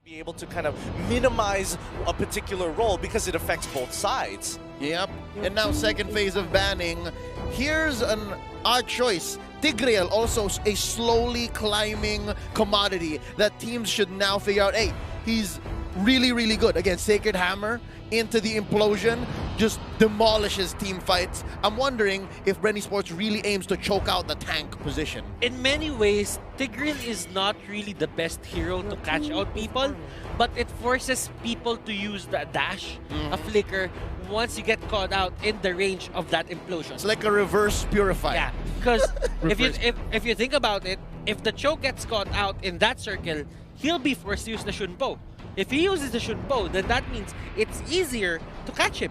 be able to kind of minimize a particular role because it affects both sides. Yep. And now second phase of banning. Here's an odd choice. Tigreal, also a slowly climbing commodity that teams should now figure out, hey, he's really, really good. Again, Sacred Hammer into the implosion, just demolishes team fights. I'm wondering if BREN ESPORTS really aims to choke out the tank position. In many ways, Tigreal is not really the best hero to catch out people, but it forces people to use the dash, a flicker, once you get caught out in the range of that implosion. It's like a reverse purify. Yeah, because if you think about it, if the choke gets caught out in that circle, he'll be forced to use the Shunpo. If he uses the Shunpo, then that means it's easier to catch him.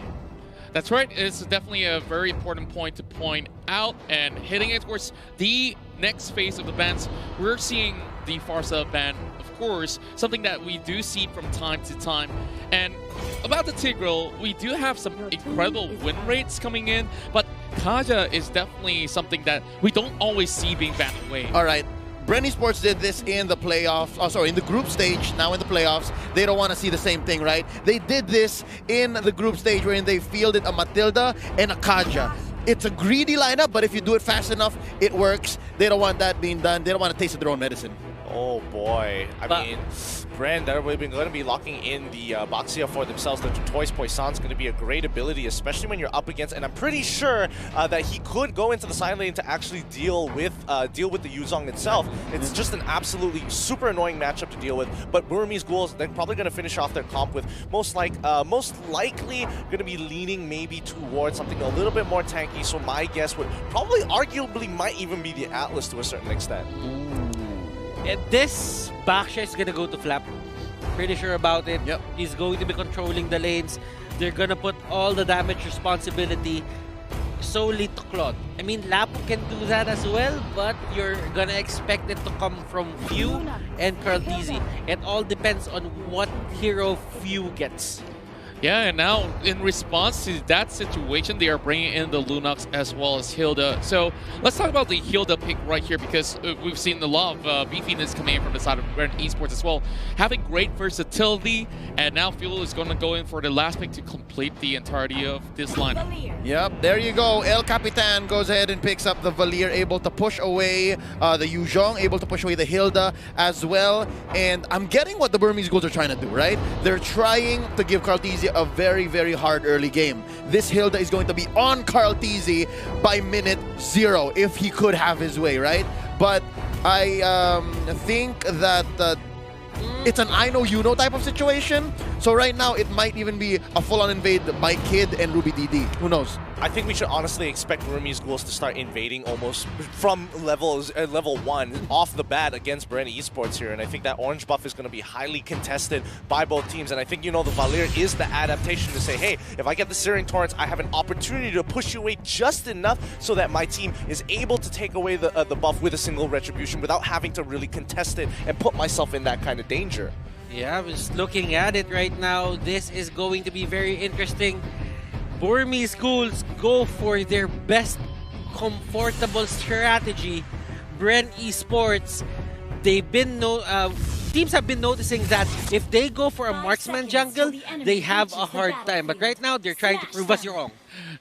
That's right. It's definitely a very important point to point out. And hitting it towards the next phase of the bans, we're seeing the Farsa ban, of course, something that we do see from time to time. And about the Tigreal, we do have some incredible win rates coming in, but Kaja is definitely something that we don't always see being banned away. All right. BREN ESPORTS did this in the playoffs, in the group stage, now in the playoffs. They don't want to see the same thing, right? They did this in the group stage wherein they fielded a Matilda and a Kaja. It's a greedy lineup, but if you do it fast enough, it works. They don't want that being done. They don't want to taste of their own medicine. Oh boy. I mean, BREN, they're going to be locking in the Boxia for themselves. The Toys Poison's going to be a great ability, especially when you're up against, and I'm pretty sure that he could go into the side lane to actually deal with the Yuzong itself. It's just an absolutely super annoying matchup to deal with, but Burmese Ghouls, they're probably going to finish off their comp with most likely going to be leaning maybe towards something a little bit more tanky, so my guess would probably arguably might even be the Atlas to a certain extent. And this Baksha is gonna go to Flap. Pretty sure about it. Yep. He's going to be controlling the lanes. They're gonna put all the damage responsibility solely to Claude. I mean, Lapu can do that as well, but you're gonna expect it to come from Few and Karltizi. It all depends on what hero Few gets. Yeah, and now in response to that situation, they are bringing in the Lunox as well as Hilda. So let's talk about the Hilda pick right here, because we've seen a lot of beefiness coming in from the side of BREN ESPORTS as well. Having great versatility, and now Fuel is going to go in for the last pick to complete the entirety of this lineup. Yep, there you go. El Capitan goes ahead and picks up the Valier, able to push away the Yuzhong, able to push away the Hilda as well. And I'm getting what the Burmese Ghouls are trying to do, right? They're trying to give Karltizi a very, very hard early game. This Hilda is going to be on Karltizi by minute 0 if he could have his way, right? But I think that it's an I know you know type of situation. So right now it might even be a full-on invade by Kid and Ruby DD. Who knows? I think we should honestly expect Burmese Ghouls to start invading almost from level 1 off the bat against BREN ESPORTS here, and I think that orange buff is going to be highly contested by both teams, and I think, you know, the Valier is the adaptation to say, hey, if I get the Searing Torrents, I have an opportunity to push you away just enough so that my team is able to take away the buff with a single Retribution without having to really contest it and put myself in that kind of danger. Yeah, I'm just looking at it right now. This is going to be very interesting. Burmese Ghouls go for their best comfortable strategy. BREN ESPORTS, teams have been noticing that if they go for a marksman jungle, they have a hard time. But right now, they're trying to prove us wrong.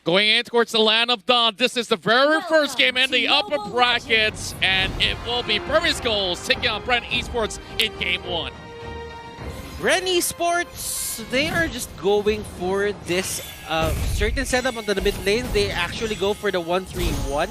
Going in towards the Land of Dawn, this is the very first game in the upper brackets, and it will be Burmese Ghouls taking on BREN ESPORTS in Game 1. BREN ESPORTS, they are just going for this certain setup onto the mid lane. They actually go for the 1-3-1,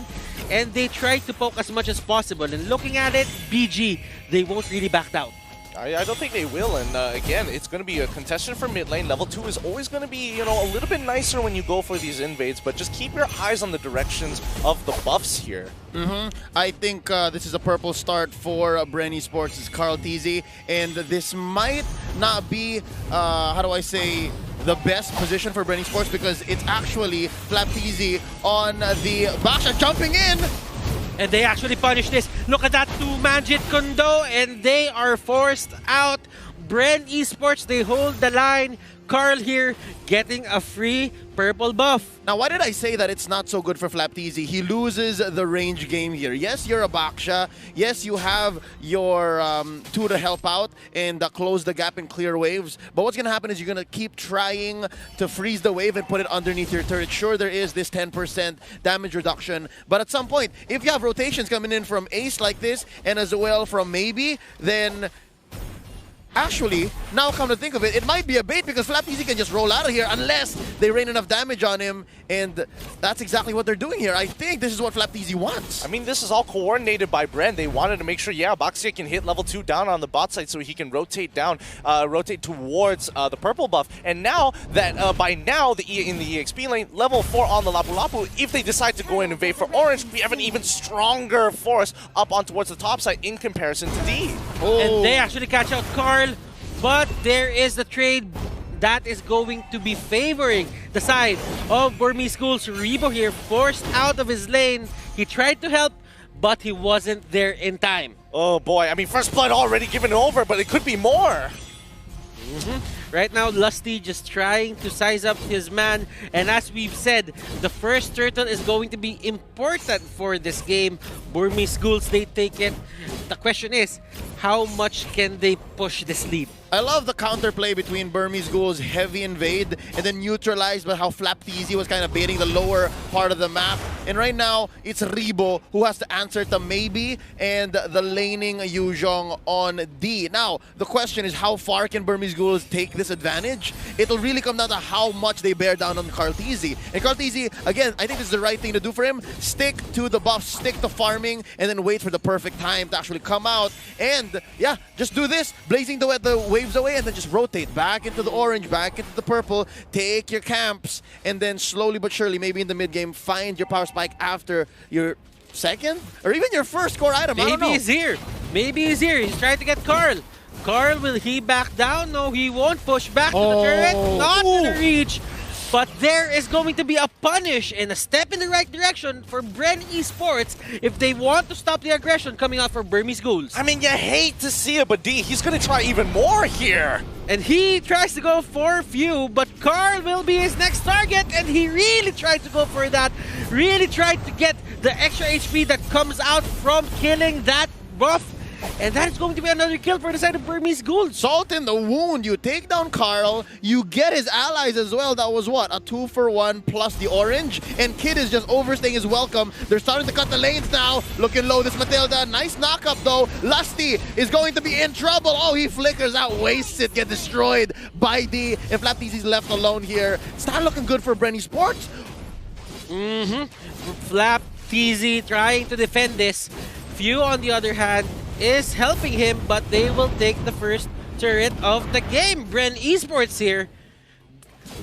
and they try to poke as much as possible. And looking at it, BG, they won't really back down. I don't think they will, and again, it's going to be a contestant for mid lane. Level 2 is always going to be, you know, a little bit nicer when you go for these invades, but just keep your eyes on the directions of the buffs here. I think this is a purple start for BREN ESPORTS' is Karltizi, and this might not be, how do I say, the best position for BREN ESPORTS, because it's actually Flaptizi on the Baksha jumping in. And they actually punish this. Look at that two-man Jeet Kune Do, and they are forced out. BREN ESPORTS, they hold the line. Carl here getting a free purple buff. Now, why did I say that it's not so good for Flapteasy? He loses the range game here. Yes, you're a Baksha. Yes, you have your 2 to help out and close the gap and clear waves. But what's going to happen is you're going to keep trying to freeze the wave and put it underneath your turret. Sure, there is this 10% damage reduction. But at some point, if you have rotations coming in from Ace like this and as well from Maybe, then... Actually, now come to think of it, it might be a bait because Flapteasy can just roll out of here unless they rain enough damage on him, and that's exactly what they're doing here. I think this is what Flapteasy wants. I mean, this is all coordinated by BREN. They wanted to make sure, yeah, Baxia can hit level 2 down on the bot side so he can rotate down, rotate towards the purple buff. And now that, by now, in the EXP lane, level 4 on the Lapu Lapu, if they decide to go in and invade for orange, we have an even stronger force up on towards the top side in comparison to D. Oh. And they actually catch out Carl. But there is the trade that is going to be favoring the side of Burmese Ghouls. Rebo here forced out of his lane. He tried to help, but he wasn't there in time. Oh boy, I mean, first blood already given over, but it could be more. Right now, Lusty just trying to size up his man. And as we've said, the first turtle is going to be important for this game. Burmese Ghouls, they take it. The question is, how much can they push this lead? I love the counterplay between Burmese Ghouls' heavy invade and then neutralized by how Flapteasy was kind of baiting the lower part of the map. And right now, it's Rebo who has to answer to Maybe and the laning Yuzhong on D. Now, the question is how far can Burmese Ghouls take this advantage? It'll really come down to how much they bear down on Carteasy. And Carteasy, again, I think this is the right thing to do for him. Stick to the buff, stick to farming, and then wait for the perfect time to actually come out. And yeah, just do this, blazing the waves away, and then just rotate back into the orange, back into the purple, take your camps, and then slowly but surely, maybe in the mid game, find your power spike after your second or even your first core item. I don't know. Maybe he's here. Maybe he's here. He's trying to get Carl. Carl, will he back down? No, he won't push back to the turret. Not to the reach. But there is going to be a punish and a step in the right direction for BREN Esports if they want to stop the aggression coming out for Burmese Ghouls. I mean, you hate to see it, but D, he's going to try even more here. And he tries to go for few, but Carl will be his next target, and he really tried to go for that. Really tried to get the extra HP that comes out from killing that buff. And that is going to be another kill for the side of Burmese Ghouls. Salt in the wound. You take down Carl. You get his allies as well. That was what? A 2-for-1 plus the orange. And Kid is just overstaying his welcome. They're starting to cut the lanes now. Looking low, this Matilda. Nice knock-up though. Lusty is going to be in trouble. Oh, he flickers out, wastes it, get destroyed by D. And Flapteasy's left alone here. It's not looking good for BREN Esports. Flapteasy trying to defend this. Few, on the other hand, is helping him, but they will take the first turret of the game. BREN Esports here,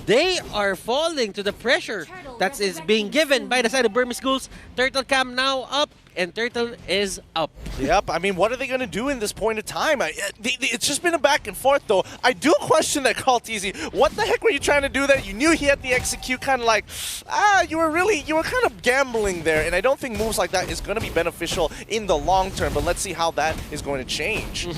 they are falling to the pressure that is being given by the side of Burmese Ghouls. Turtle cam now up, and Turtle is up. Yep, I mean, what are they going to do in this point of time? It's just been a back and forth, though. I do question that Carteasy. What the heck were you trying to do there? You knew he had the execute, kind of like, you were kind of gambling there, and I don't think moves like that is going to be beneficial in the long term, but let's see how that is going to change.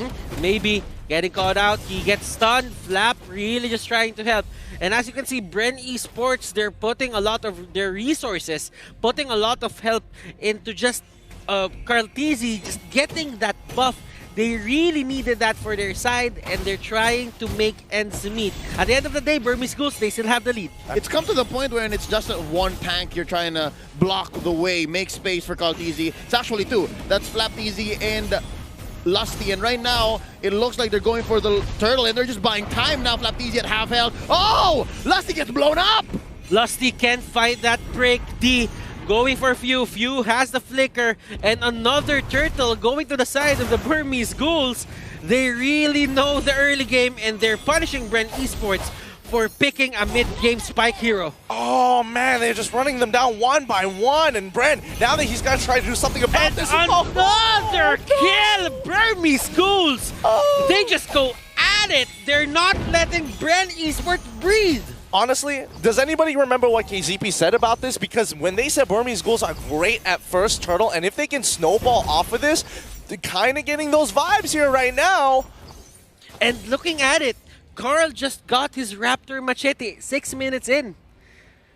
Maybe getting caught out, he gets stunned. Flap really just trying to help. And as you can see, BREN Esports, they're putting a lot of their resources, putting a lot of help into just Carteasy just getting that buff. They really needed that for their side, and they're trying to make ends meet. At the end of the day, Burmese Ghouls, they still have the lead. It's come to the point where it's just one tank you're trying to block the way, make space for Carteasy. It's actually two. That's Flapteasy and Lusty, and right now it looks like they're going for the turtle, and they're just buying time now. Flapteasy at half health. Oh! Lusty gets blown up! Lusty can't find that break. D going for Few. Few has the flicker, and another turtle going to the side of the Burmese Ghouls. They really know the early game, and they're punishing BREN Esports for picking a mid-game spike hero. Oh man, they're just running them down one by one, and BREN, now that he's got to try to do something about this. Another kill! Burmese Ghouls! They just go at it. They're not letting BREN Esports breathe. Honestly, does anybody remember what KZP said about this? Because when they said Burmese Ghouls are great at first turtle, and if they can snowball off of this, they're kind of getting those vibes here right now. And looking at it, Carl just got his Raptor Machete 6 minutes in.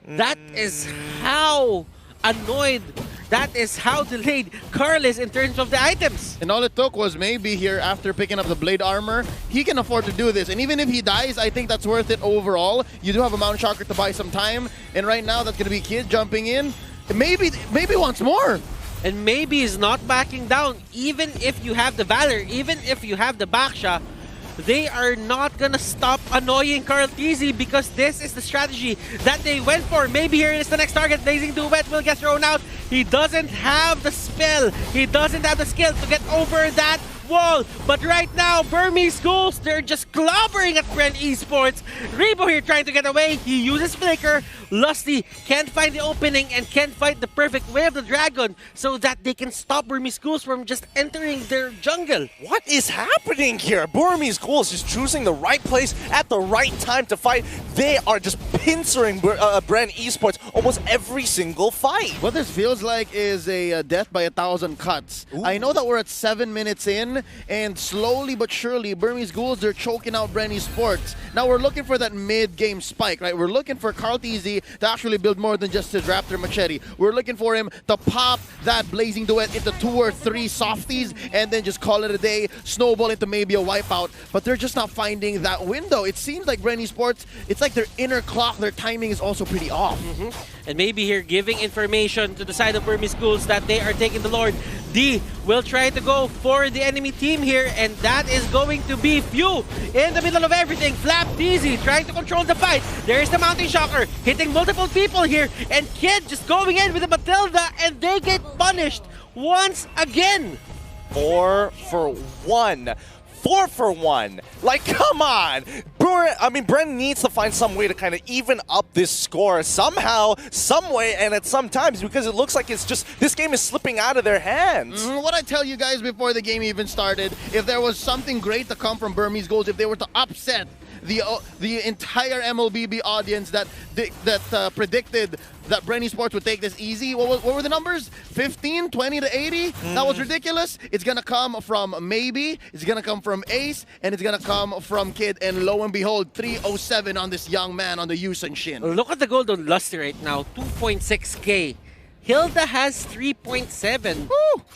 That is how annoyed, that is how delayed Carl is in terms of the items. And all it took was maybe here after picking up the blade armor, he can afford to do this. And even if he dies, I think that's worth it overall. You do have a Mount Shocker to buy some time. And right now, that's going to be Kid jumping in. Maybe once more. And maybe he's not backing down. Even if you have the Valor, even if you have the Baksha, they are not gonna stop annoying Carl Tizzy because this is the strategy that they went for. Maybe here is the next target. Blazing Duet will get thrown out. He doesn't have the spell. He doesn't have the skill to get over that wall. But right now, Burmese Ghouls, they're just clobbering at BREN Esports. Rebo here trying to get away. He uses Flicker. Lusty can't find the opening and can't find the perfect way of the dragon so that they can stop Burmese Ghouls from just entering their jungle. What is happening here? Burmese Ghouls is choosing the right place at the right time to fight. They are just pincering BREN Esports almost every single fight. What this feels like is a death by 1,000 cuts. Ooh. I know that we're at 7 minutes in, and slowly but surely, Burmese Ghouls, they're choking out BREN Esports. Now we're looking for that mid-game spike, right? We're looking for Carl Tizzy to actually build more than just his Raptor Machete. We're looking for him to pop that Blazing Duet into 2 or 3 softies and then just call it a day, snowball into maybe a wipeout. But they're just not finding that window. It seems like BREN Esports, it's like their inner clock, their timing is also pretty off. And maybe here giving information to the side of Burmese Ghouls that they are taking the Lord. D will try to go for the enemy team here, and that is going to be Few in the middle of everything. Flap Tizzy trying to control the fight. There's the Mountain Shocker hitting multiple people here, and Kid just going in with the Matilda, and they get punished once again. 4 for 1. 4 for 1. Like, come on. BREN needs to find some way to kind of even up this score somehow, some way, and at some times, because it looks like it's just, this game is slipping out of their hands. What I tell you guys before the game even started, if there was something great to come from Burmese Ghouls, if they were to upset the entire MLBB audience that predicted that BREN Esports would take this easy. What were the numbers? 15, 20 to 80? That was ridiculous. It's going to come from Maybe, it's going to come from Ace, and it's going to come from Kid. And lo and behold, 307 on this young man on the Yusen Shin. Look at the gold on Lusty right now, 2.6k. Hilda has 3.7.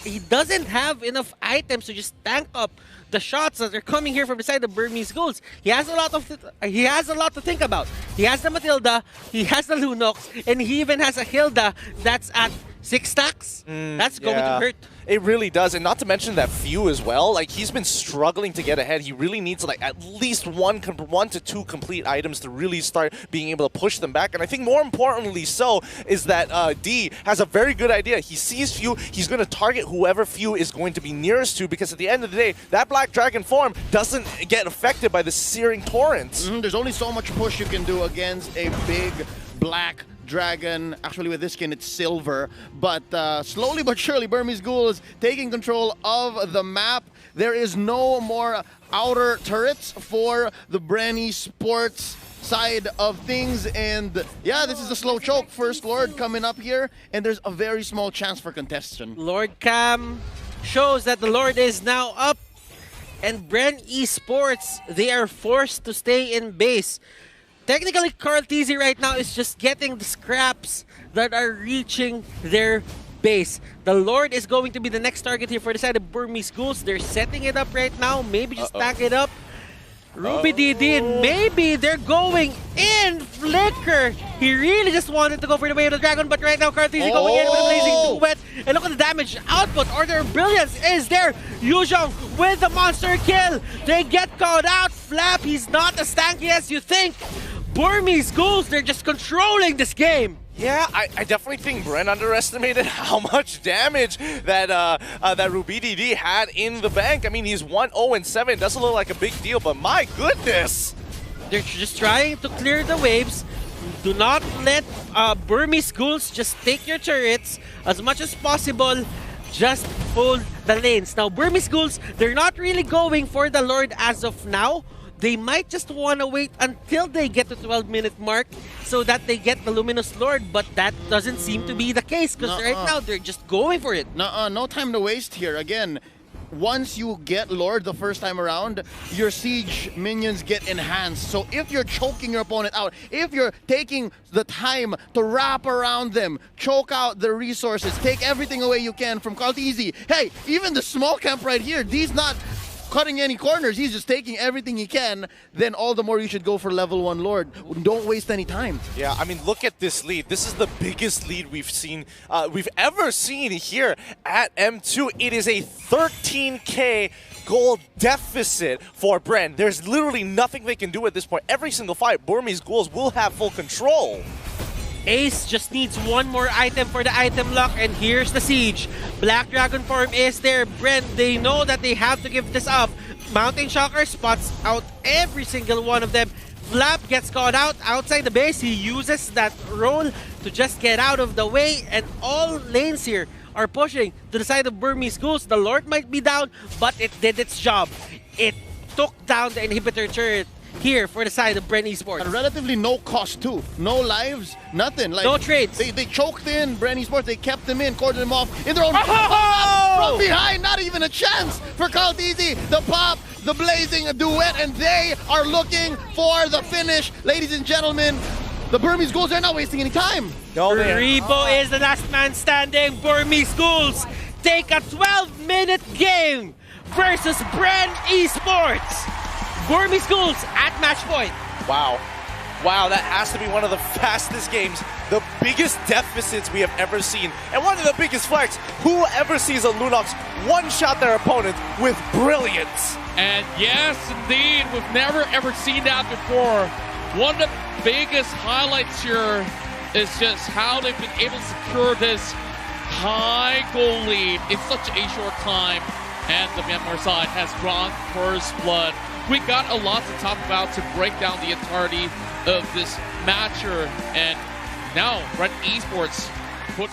He doesn't have enough items to just tank up the shots that are coming here from the side of Burmese Ghouls. He has a lot to think about. He has the Matilda, he has the Lunox, and he even has a Hilda that's at 6 stacks. That's going to hurt. It really does, and not to mention that Few as well. Like, he's been struggling to get ahead. He really needs like at least one to two complete items to really start being able to push them back. And I think more importantly so is that D has a very good idea. He sees Few, he's going to target whoever Few is going to be nearest to, because at the end of the day, that Black Dragon form doesn't get affected by the searing torrents. There's only so much push you can do against a big black dragon. Actually, with this skin, it's silver. But slowly but surely, Burmese Ghouls taking control of the map. There is no more outer turrets for the BREN Esports side of things. And yeah, this is a slow choke. First Lord coming up here, and there's a very small chance for contestation. Lord Cam shows that the Lord is now up, and BREN Esports, they are forced to stay in base. Technically, Carl Tizzy right now is just getting the scraps that are reaching their base. The Lord is going to be the next target here for the side of Burmese Ghouls. They're setting it up right now. Maybe just stack it up. Ruby DD, and maybe they're going in. Flicker. He really just wanted to go for the way of the dragon, but right now Carl Tizzy going in with a Blazing Duet. And look at the damage output. Order of Brilliance is there. Yuzhong with the monster kill. They get caught out. Flap, he's not as tanky as you think. Burmese Ghouls, they're just controlling this game. Yeah, I definitely think BREN underestimated how much damage that that Ruby DD had in the bank. I mean, he's 1-0-7. Doesn't look like a big deal, but my goodness. They're just trying to clear the waves. Do not let Burmese Ghouls just take your turrets as much as possible. Just hold the lanes. Now, Burmese Ghouls, they're not really going for the Lord as of now. They might just want to wait until they get to the 12-minute mark so that they get the Luminous Lord, but that doesn't seem to be the case because right now they're just going for it. No time to waste here. Again, once you get Lord the first time around, your siege minions get enhanced. So if you're choking your opponent out, if you're taking the time to wrap around them, choke out the resources, take everything away you can from Kaltizi. Hey, even the small camp right here, he's not cutting any corners, he's just taking everything he can, then all the more you should go for level 1 Lord. Don't waste any time. Yeah, I mean, look at this lead. This is the biggest lead we've ever seen here at M2. It is a 13K gold deficit for BREN. There's literally nothing they can do at this point. Every single fight, Burmese Ghouls will have full control. Ace just needs one more item for the item lock, and here's the siege. Black Dragon form is there. BREN, they know that they have to give this up. Mountain Shocker spots out every single one of them. Flap gets caught out outside the base. He uses that roll to just get out of the way, and all lanes here are pushing to the side of Burmese Ghouls. The Lord might be down, but it did its job. It took down the inhibitor turret here for the side of BREN Esports. And relatively no cost too. No lives, nothing. Like, no trades. They choked in BREN Esports, they kept them in, cordoned them off in their own from behind, not even a chance for Kaltizi. The pop, the blazing duet, and they are looking for the finish. Ladies and gentlemen, the Burmese Ghouls are not wasting any time. No, Rebo is the last man standing. Burmese Ghouls take a 12-minute game versus BREN Esports. Burmese Ghouls at match point. Wow. Wow, that has to be one of the fastest games, the biggest deficits we have ever seen, and one of the biggest flex. Who ever sees a Lunox one-shot their opponent with brilliance? And yes, indeed, we've never ever seen that before. One of the biggest highlights here is just how they've been able to secure this high goal lead in such a short time. And the Myanmar side has drawn first blood. We got a lot to talk about to break down the entirety of this matcher. And now, BREN Esports put